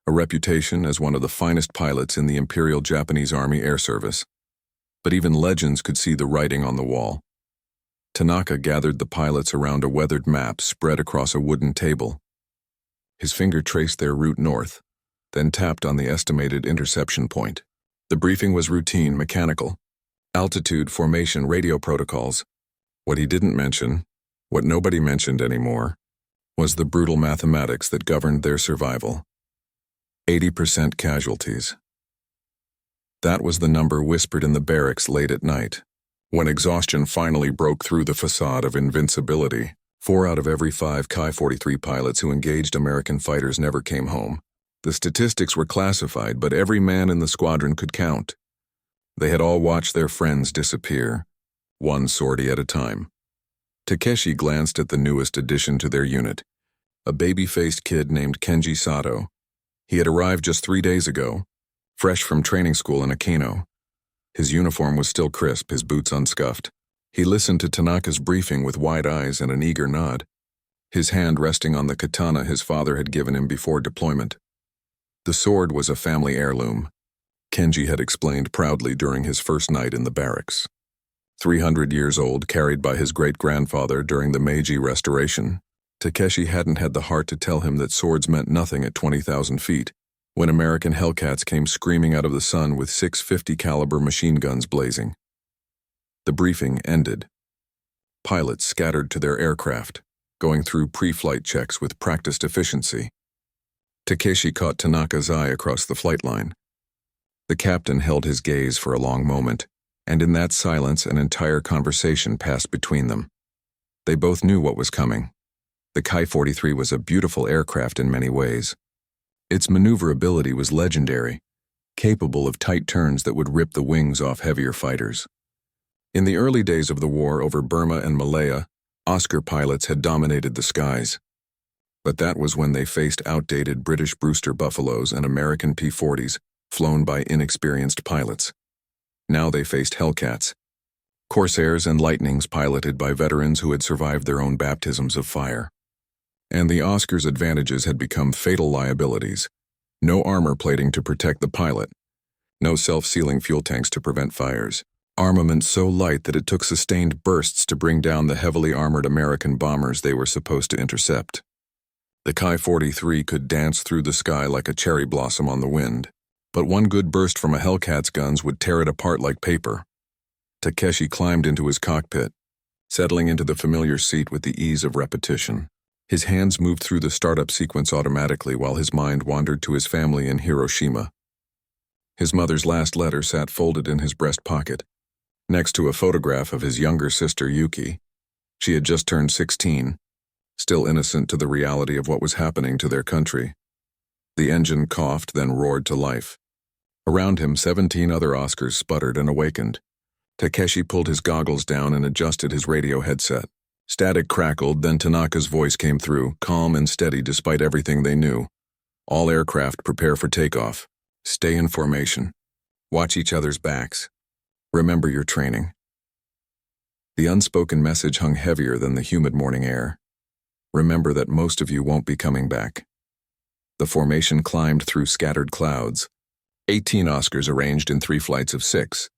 a reputation as one of the finest pilots in the Imperial Japanese Army Air Service. But even legends could see the writing on the wall. Tanaka gathered the pilots around a weathered map spread across a wooden table. His finger traced their route north, then tapped on the estimated interception point. The briefing was routine, mechanical. Altitude, formation, radio protocols. What he didn't mention, what nobody mentioned anymore, was the brutal mathematics that governed their survival. 80% casualties. That was the number whispered in the barracks late at night. When exhaustion finally broke through the facade of invincibility, 4 out of every 5 Ki-43 pilots who engaged American fighters never came home. The statistics were classified, but every man in the squadron could count. They had all watched their friends disappear, one sortie at a time. Takeshi glanced at the newest addition to their unit, a baby-faced kid named Kenji Sato. He had arrived just 3 days ago, fresh from training school in Akino. His uniform was still crisp, his boots unscuffed. He listened to Tanaka's briefing with wide eyes and an eager nod, his hand resting on the katana his father had given him before deployment. The sword was a family heirloom, Kenji had explained proudly during his first night in the barracks. 300 years old, carried by his great-grandfather during the Meiji Restoration, Takeshi hadn't had the heart to tell him that swords meant nothing at 20,000 feet, when American Hellcats came screaming out of the sun with 650 caliber machine guns blazing. The briefing ended. Pilots scattered to their aircraft, going through pre-flight checks with practiced efficiency. Takeshi caught Tanaka's eye across the flight line. The captain held his gaze for a long moment, and in that silence an entire conversation passed between them. They both knew what was coming. The Ki-43 was a beautiful aircraft in many ways. Its maneuverability was legendary, capable of tight turns that would rip the wings off heavier fighters. In the early days of the war over Burma and Malaya, Oscar pilots had dominated the skies. But that was when they faced outdated British Brewster Buffaloes and American P-40s, flown by inexperienced pilots. Now they faced Hellcats, Corsairs and Lightnings piloted by veterans who had survived their own baptisms of fire. And the Oscar's advantages had become fatal liabilities. No armor plating to protect the pilot. No self-sealing fuel tanks to prevent fires. Armament so light that it took sustained bursts to bring down the heavily armored American bombers they were supposed to intercept. The Ki-43 could dance through the sky like a cherry blossom on the wind, but one good burst from a Hellcat's guns would tear it apart like paper. Takeshi climbed into his cockpit, settling into the familiar seat with the ease of repetition. His hands moved through the startup sequence automatically while his mind wandered to his family in Hiroshima. His mother's last letter sat folded in his breast pocket, next to a photograph of his younger sister Yuki. She had just turned 16, still innocent to the reality of what was happening to their country. The engine coughed, then roared to life. Around him, 17 other Oscars sputtered and awakened. Takeshi pulled his goggles down and adjusted his radio headset. Static crackled, then Tanaka's voice came through, calm and steady despite everything they knew. All aircraft prepare for takeoff. Stay in formation. Watch each other's backs. Remember your training. The unspoken message hung heavier than the humid morning air. Remember that most of you won't be coming back. The formation climbed through scattered clouds. 18 Oscars arranged in 3 flights of 6.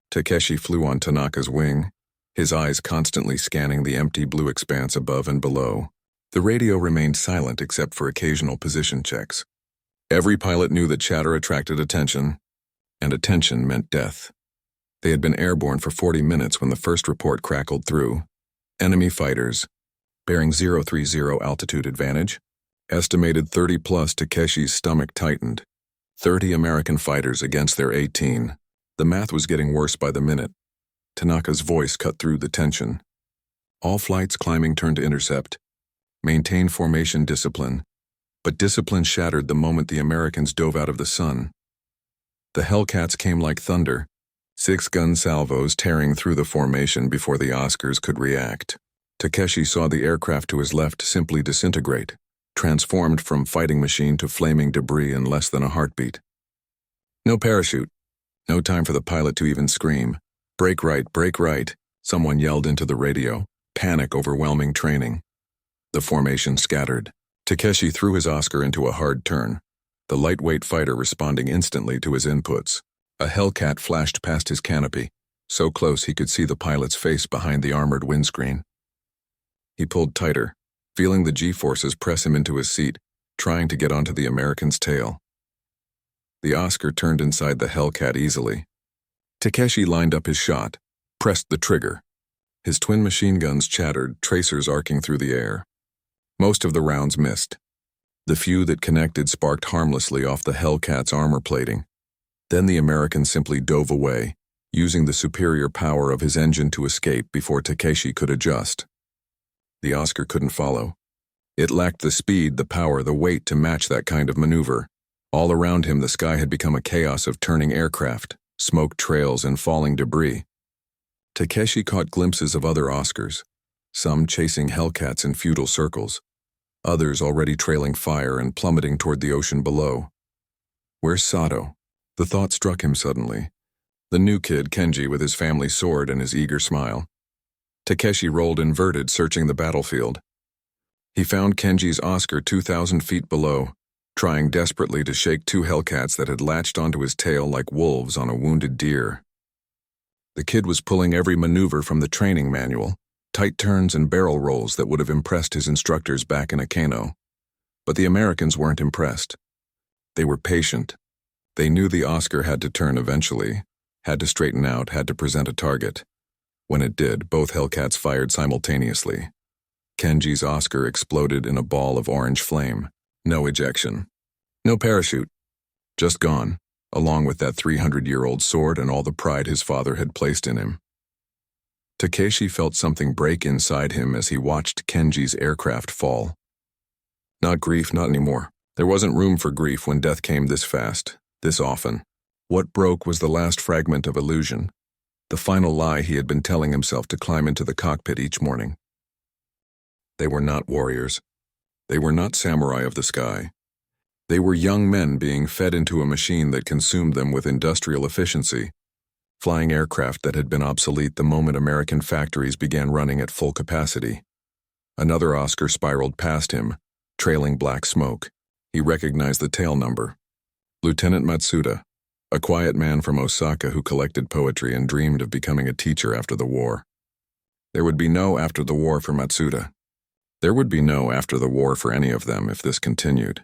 Takeshi flew on Tanaka's wing, his eyes constantly scanning the empty blue expanse above and below. The radio remained silent except for occasional position checks. Every pilot knew that chatter attracted attention, and attention meant death. They had been airborne for 40 minutes when the first report crackled through. Enemy fighters, bearing 030 altitude advantage, estimated 30 plus. Takeshi's stomach tightened. 30 American fighters against their 18. The math was getting worse by the minute. Tanaka's voice cut through the tension. All flights climbing turn to intercept. Maintain formation discipline. But discipline shattered the moment the Americans dove out of the sun. The Hellcats came like thunder, 6-gun salvos tearing through the formation before the Oscars could react. Takeshi saw the aircraft to his left simply disintegrate, transformed from fighting machine to flaming debris in less than a heartbeat. No parachute. No time for the pilot to even scream. Brake right, someone yelled into the radio, panic overwhelming training. The formation scattered. Takeshi threw his Oscar into a hard turn. the lightweight fighter responding instantly to his inputs. A Hellcat flashed past his canopy, so close he could see the pilot's face behind the armored windscreen. He pulled tighter, feeling the G-forces press him into his seat, trying to get onto the American's tail. The Oscar turned inside the Hellcat easily. Takeshi lined up his shot, pressed the trigger. His twin machine guns chattered, tracers arcing through the air. Most of the rounds missed. The few that connected sparked harmlessly off the Hellcat's armor plating. Then the American simply dove away, using the superior power of his engine to escape before Takeshi could adjust. The Oscar couldn't follow. It lacked the speed, the power, the weight to match that kind of maneuver. All around him, the sky had become a chaos of turning aircraft, smoke trails, and falling debris. Takeshi caught glimpses of other Oscars, some chasing Hellcats in futile circles, others already trailing fire and plummeting toward the ocean below. Where's Sato? The thought struck him suddenly. The new kid, Kenji, with his family sword and his eager smile. Takeshi rolled inverted, searching the battlefield. He found Kenji's Oscar 2,000 feet below, trying desperately to shake two Hellcats that had latched onto his tail like wolves on a wounded deer. The kid was pulling every maneuver from the training manual, tight turns and barrel rolls that would have impressed his instructors back in Akano. But the Americans weren't impressed. They were patient. They knew the Oscar had to turn eventually, had to straighten out, had to present a target. When it did, both Hellcats fired simultaneously. Kenji's Oscar exploded in a ball of orange flame. No ejection. No parachute. Just gone, along with that 300-year-old sword and all the pride his father had placed in him. Takeshi felt something break inside him as he watched Kenji's aircraft fall. Not grief, not anymore. There wasn't room for grief when death came this fast, this often. What broke was the last fragment of illusion, the final lie he had been telling himself to climb into the cockpit each morning. They were not warriors. They were not samurai of the sky. They were young men being fed into a machine that consumed them with industrial efficiency, flying aircraft that had been obsolete the moment American factories began running at full capacity. Another Oscar spiraled past him, trailing black smoke. He recognized the tail number. Lieutenant Matsuda, a quiet man from Osaka who collected poetry and dreamed of becoming a teacher after the war. There would be no after the war for Matsuda. There would be no after the war for any of them if this continued.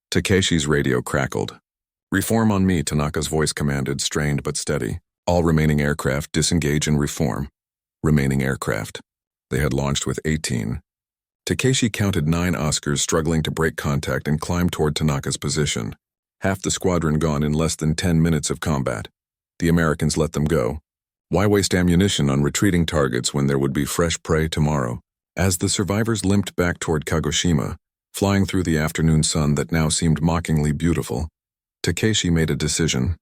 Takeshi's radio crackled. "Reform on me," Tanaka's voice commanded, strained but steady. "All remaining aircraft disengage and reform." Remaining aircraft. They had launched with 18. Takeshi counted 9 Oscars struggling to break contact and climb toward Tanaka's position. Half the squadron gone in less than 10 minutes of combat. The Americans let them go. Why waste ammunition on retreating targets when there would be fresh prey tomorrow? As the survivors limped back toward Kagoshima, flying through the afternoon sun that now seemed mockingly beautiful, Takeshi made a decision.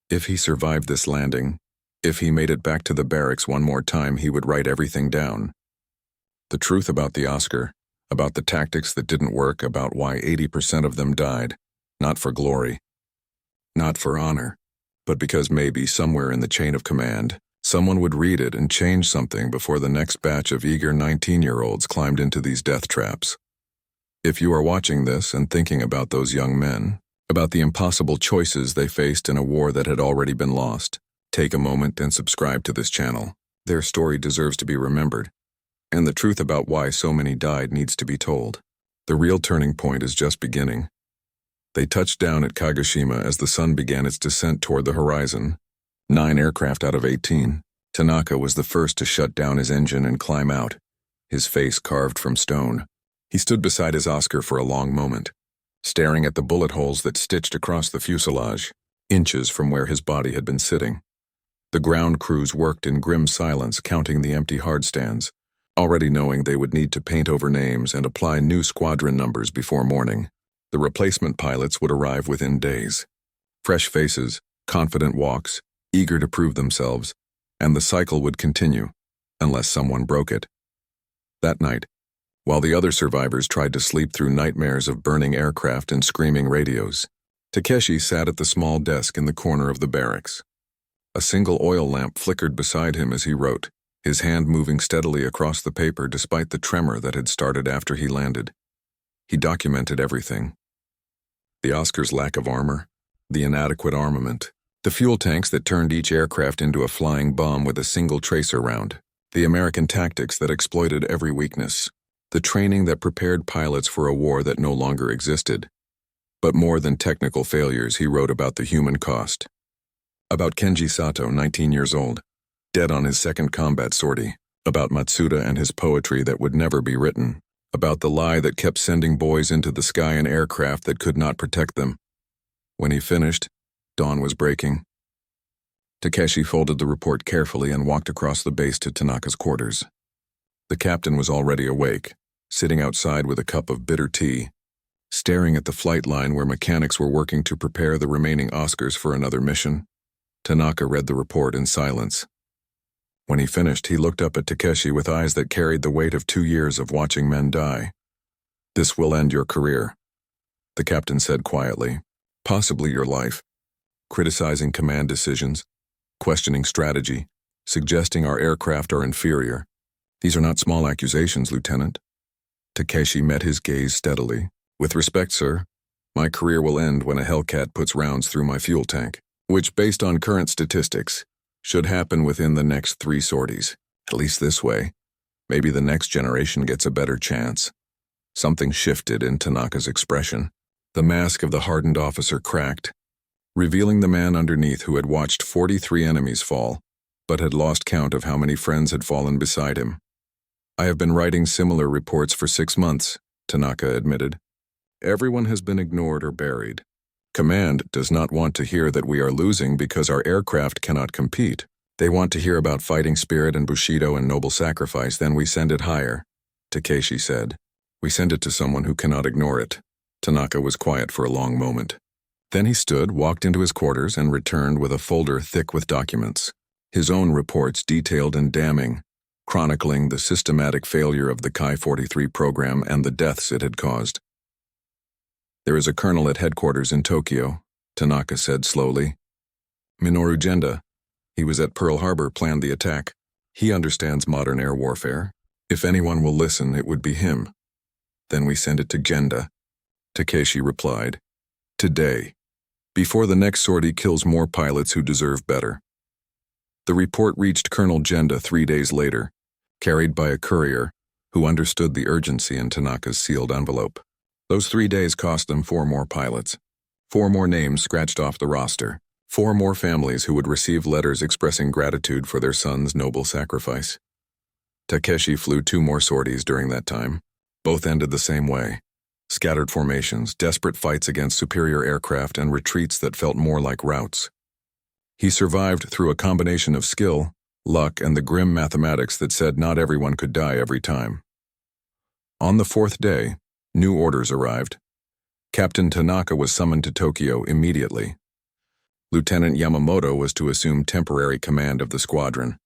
If he survived this landing, if he made it back to the barracks one more time, he would write everything down. The truth about the Oscar, about the tactics that didn't work, about why 80% of them died, not for glory, not for honor, but because maybe somewhere in the chain of command, someone would read it and change something before the next batch of eager 19-year-olds climbed into these death traps. If you are watching this and thinking about those young men, about the impossible choices they faced in a war that had already been lost, take a moment and subscribe to this channel. Their story deserves to be remembered, and the truth about why so many died needs to be told. The real turning point is just beginning. They touched down at Kagoshima as the sun began its descent toward the horizon. 9 aircraft out of 18. Tanaka was the first to shut down his engine and climb out, his face carved from stone. He stood beside his Oscar for a long moment, staring at the bullet holes that stitched across the fuselage, inches from where his body had been sitting. The ground crews worked in grim silence, counting the empty hardstands, already knowing they would need to paint over names and apply new squadron numbers before morning. The replacement pilots would arrive within days. Fresh faces, confident walks, eager to prove themselves, and the cycle would continue, unless someone broke it. That night, while the other survivors tried to sleep through nightmares of burning aircraft and screaming radios, Takeshi sat at the small desk in the corner of the barracks. A single oil lamp flickered beside him as he wrote, his hand moving steadily across the paper despite the tremor that had started after he landed. He documented everything. The Oscar's lack of armor, the inadequate armament, the fuel tanks that turned each aircraft into a flying bomb with a single tracer round, the American tactics that exploited every weakness, the training that prepared pilots for a war that no longer existed. But more than technical failures, he wrote about the human cost. About Kenji Sato, 19 years old, dead on his second combat sortie. About Matsuda and his poetry that would never be written. About the lie that kept sending boys into the sky in aircraft that could not protect them. When he finished, dawn was breaking. Takeshi folded the report carefully and walked across the base to Tanaka's quarters. The captain was already awake, sitting outside with a cup of bitter tea, staring at the flight line where mechanics were working to prepare the remaining Oscars for another mission. Tanaka read the report in silence. When he finished, he looked up at Takeshi with eyes that carried the weight of 2 years of watching men die. "This will end your career," the captain said quietly. "Possibly your life. Criticizing command decisions, questioning strategy, suggesting our aircraft are inferior. These are not small accusations, Lieutenant." Takeshi met his gaze steadily. "With respect, sir, my career will end when a Hellcat puts rounds through my fuel tank, which, based on current statistics, should happen within the next 3 sorties. At least this way, maybe the next generation gets a better chance." Something shifted in Tanaka's expression. The mask of the hardened officer cracked, revealing the man underneath who had watched 43 enemies fall, but had lost count of how many friends had fallen beside him. "I have been writing similar reports for 6 months, Tanaka admitted. "Everyone has been ignored or buried. Command does not want to hear that we are losing because our aircraft cannot compete. They want to hear about fighting spirit and Bushido and noble sacrifice, then we send it higher," Takeshi said. "We send it to someone who cannot ignore it." Tanaka was quiet for a long moment. Then he stood, walked into his quarters, and returned with a folder thick with documents. His own reports, detailed and damning, chronicling the systematic failure of the Ki-43 program and the deaths it had caused. "There is a colonel at headquarters in Tokyo," Tanaka said slowly. "Minoru Genda. He was at Pearl Harbor, planned the attack. He understands modern air warfare. If anyone will listen, it would be him." "Then we send it to Genda," Takeshi replied. "Today, before the next sortie kills more pilots who deserve better." The report reached Colonel Genda 3 days later, carried by a courier who understood the urgency in Tanaka's sealed envelope. Those 3 days cost them 4 more pilots, 4 more names scratched off the roster, 4 more families who would receive letters expressing gratitude for their son's noble sacrifice. Takeshi flew 2 more sorties during that time. Both ended the same way. Scattered formations, desperate fights against superior aircraft, and retreats that felt more like routes. He survived through a combination of skill, luck, and the grim mathematics that said not everyone could die every time. On the 4th day, new orders arrived. Captain Tanaka was summoned to Tokyo immediately. Lieutenant Yamamoto was to assume temporary command of the squadron.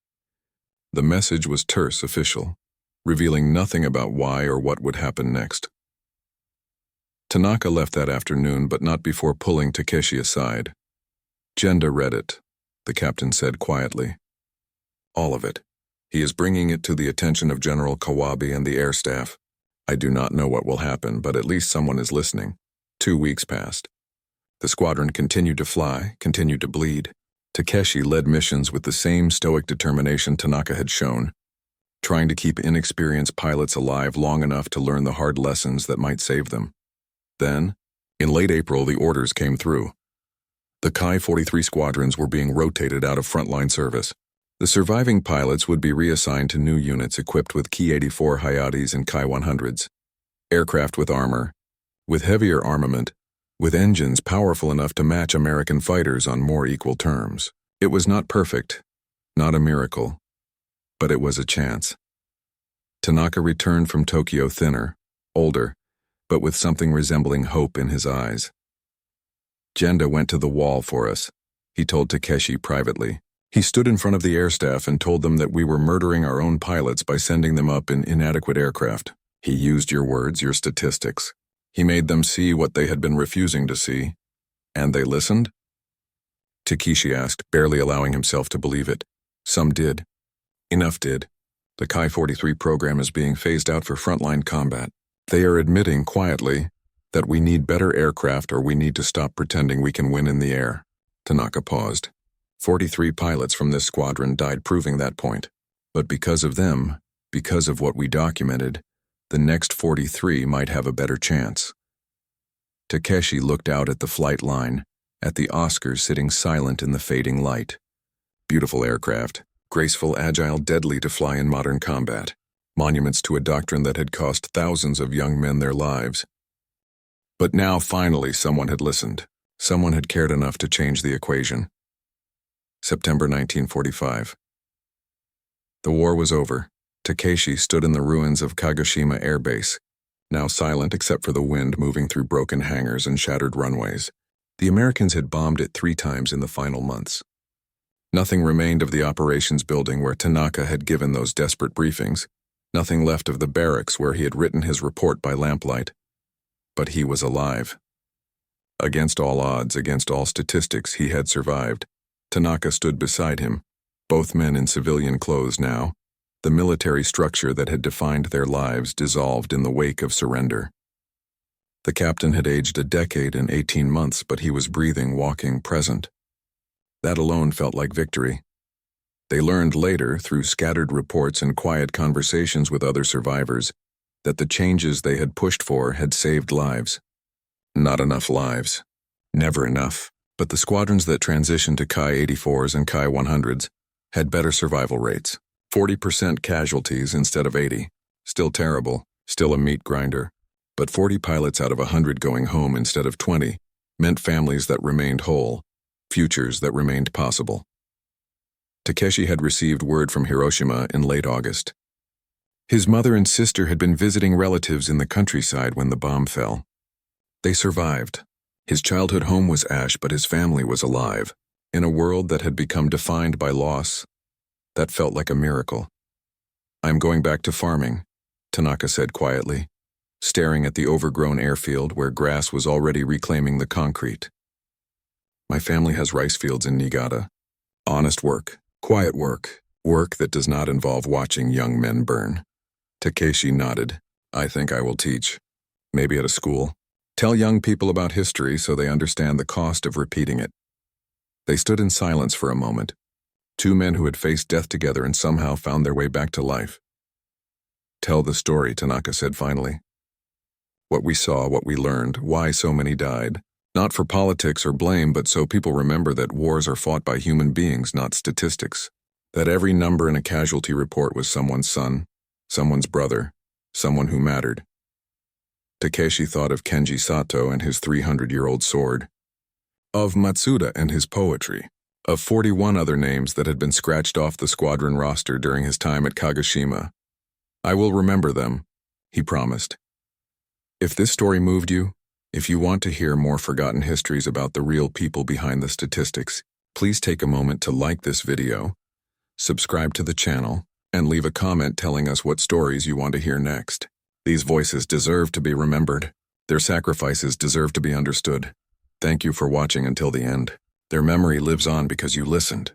The message was terse, official, revealing nothing about why or what would happen next. Tanaka left that afternoon, but not before pulling Takeshi aside. "Genda read it," the captain said quietly. "All of it. He is bringing it to the attention of General Kawabe and the air staff. I do not know what will happen, but at least someone is listening." 2 weeks passed. The squadron continued to fly, continued to bleed. Takeshi led missions with the same stoic determination Tanaka had shown, trying to keep inexperienced pilots alive long enough to learn the hard lessons that might save them. Then, in late April, the orders came through. The Ki-43 squadrons were being rotated out of frontline service. The surviving pilots would be reassigned to new units equipped with Ki-84 Hayabusa and Ki-100s, aircraft with armor, with heavier armament, with engines powerful enough to match American fighters on more equal terms. It was not perfect, not a miracle, but it was a chance. Tanaka returned from Tokyo thinner, older, but with something resembling hope in his eyes. "Genda went to the wall for us," he told Takeshi privately. "He stood in front of the air staff and told them that we were murdering our own pilots by sending them up in inadequate aircraft. He used your words, your statistics. He made them see what they had been refusing to see. And they listened?" Takeshi asked, barely allowing himself to believe it. "Some did. Enough did. The Ki-43 program is being phased out for frontline combat. They are admitting quietly That we need better aircraft or we need to stop pretending we can win in the air. Tanaka paused. 43 pilots from this squadron died proving that point. But because of them, because of what we documented, the next 43 might have a better chance. Takeshi looked out at the flight line, at the Oscars sitting silent in the fading light. Beautiful aircraft, graceful, agile, deadly to fly in modern combat. Monuments to a doctrine that had cost thousands of young men their lives. But now, finally, someone had listened. Someone had cared enough to change the equation. September 1945. The war was over. Takeshi stood in the ruins of Kagoshima Air Base, now silent except for the wind moving through broken hangars and shattered runways. The Americans had bombed it 3 times in the final months. Nothing remained of the operations building where Tanaka had given those desperate briefings. Nothing left of the barracks where he had written his report by lamplight. But he was alive. Against all odds, against all statistics, he had survived. Tanaka stood beside him, both men in civilian clothes now, the military structure that had defined their lives dissolved in the wake of surrender. The captain had aged a decade and 18 months, but he was breathing, walking, present. That alone felt like victory. They learned later, through scattered reports and quiet conversations with other survivors, that the changes they had pushed for had saved lives. Not enough lives. Never enough. But the squadrons that transitioned to Ki-84s and Ki-100s had better survival rates. 40% casualties instead of 80. Still terrible, still a meat grinder. But 40 pilots out of 100 going home instead of 20 meant families that remained whole, futures that remained possible. Takeshi had received word from Hiroshima in late August. His mother and sister had been visiting relatives in the countryside when the bomb fell. They survived. His childhood home was ash, but his family was alive, in a world that had become defined by loss. That felt like a miracle. "I'm going back to farming," Tanaka said quietly, staring at the overgrown airfield where grass was already reclaiming the concrete. "My family has rice fields in Niigata. Honest work, quiet work, work that does not involve watching young men burn." Takeshi nodded. "I think I will teach. Maybe at a school. Tell young people about history so they understand the cost of repeating it." They stood in silence for a moment. 2 men who had faced death together and somehow found their way back to life. "Tell the story," Tanaka said finally. "What we saw, what we learned, why so many died. Not for politics or blame, but so people remember that wars are fought by human beings, not statistics. That every number in a casualty report was someone's son, someone's brother, someone who mattered." Takeshi thought of Kenji Sato and his 300-year-old sword, of Matsuda and his poetry, of 41 other names that had been scratched off the squadron roster during his time at Kagoshima. "I will remember them," he promised. If this story moved you, if you want to hear more forgotten histories about the real people behind the statistics, please take a moment to like this video, subscribe to the channel, and leave a comment telling us what stories you want to hear next. These voices deserve to be remembered. Their sacrifices deserve to be understood. Thank you for watching until the end. Their memory lives on because you listened.